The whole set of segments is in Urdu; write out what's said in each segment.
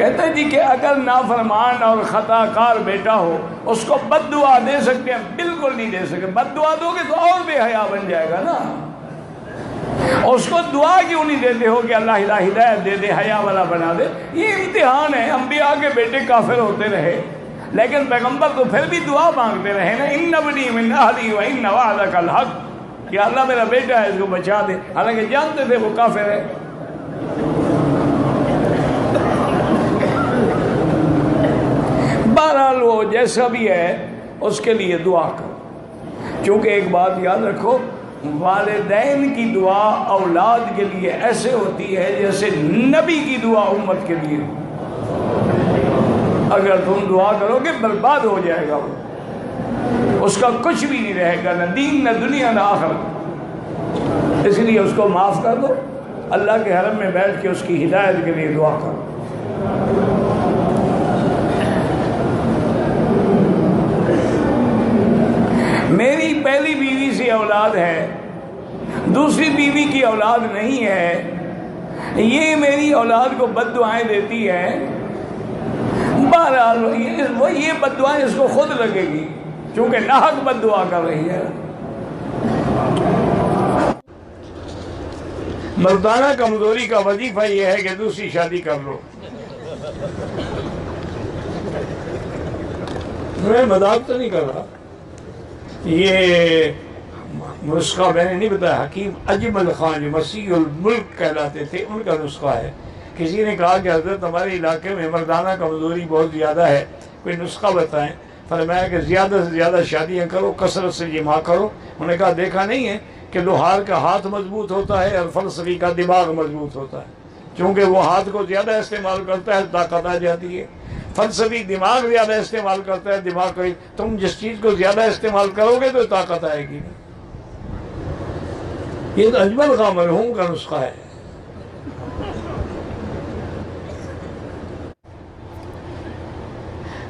کہتے ہیں جی کہ اگر نافرمان اور خطا کار بیٹا ہو اس کو بد دعا دے سکتے ہیں؟ بالکل نہیں دے سکتے. بد دعا دو گے تو اور بے حیا بن جائے گا نا. اس کو دعا کیوں نہیں دیتے ہو کہ اللہ ہدایت دے دے، حیا والا بنا دے؟ یہ امتحان ہے. انبیاء کے بیٹے کافر ہوتے رہے لیکن پیغمبر تو پھر بھی دعا مانگتے رہے نا. ان ابنی من اہلی و ان وعدک الحق، کہ اللہ میرا بیٹا ہے اس کو بچا دے، حالانکہ جانتے تھے وہ کافر ہے. بہرحال وہ جیسا بھی ہے اس کے لیے دعا کرو. کیونکہ ایک بات یاد رکھو، والدین کی دعا اولاد کے لیے ایسے ہوتی ہے جیسے نبی کی دعا امت کے لیے. اگر تم دعا کرو گے برباد ہو جائے گا وہ، اس کا کچھ بھی نہیں رہے گا، نہ دین نہ دنیا نہ آخرت. اس لیے اس کو معاف کر دو، اللہ کے حرم میں بیٹھ کے اس کی ہدایت کے لیے دعا کرو. میری پہلی بیوی سے اولاد ہے، دوسری بیوی کی اولاد نہیں ہے، یہ میری اولاد کو بد دعائیں دیتی ہے. بہرحال وہ یہ بد دعائیں اس کو خود لگے گی کیونکہ ناحق بد دعا کر رہی ہے. مردانہ کمزوری کا وظیفہ یہ ہے کہ دوسری شادی کر لو. میں مذاق تو نہیں کر رہا، یہ نسخہ میں نے نہیں بتایا. حکیم اجمل خان جو مسیح الملک کہلاتے تھے ان کا نسخہ ہے. کسی نے کہا کہ حضرت ہمارے علاقے میں مردانہ کمزوری بہت زیادہ ہے، کوئی نسخہ بتائیں. فرمایا کہ زیادہ سے زیادہ شادیاں کرو، کثرت سے جماع کرو. انہوں نے کہا دیکھا نہیں ہے کہ لوہار کا ہاتھ مضبوط ہوتا ہے اور فلسفی کا دماغ مضبوط ہوتا ہے. کیونکہ وہ ہاتھ کو زیادہ استعمال کرتا ہے طاقت آ جاتی ہے. فلسفی دماغ زیادہ استعمال کرتا ہے، دماغ کو تم جس چیز کو زیادہ استعمال کرو گے تو طاقت آئے گی. یہ تو اجمل خان مرحوم کا نسخہ ہے.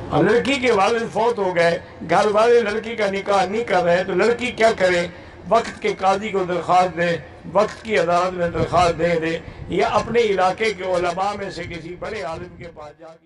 اور لڑکی کے والد فوت ہو گئے، گھر والے لڑکی کا نکاح نہیں کر رہے تو لڑکی کیا کرے؟ وقت کے قاضی کو درخواست دے، وقت کی عدالت میں درخواست دے یا اپنے علاقے کے علماء میں سے کسی بڑے عالم کے پاس جا کے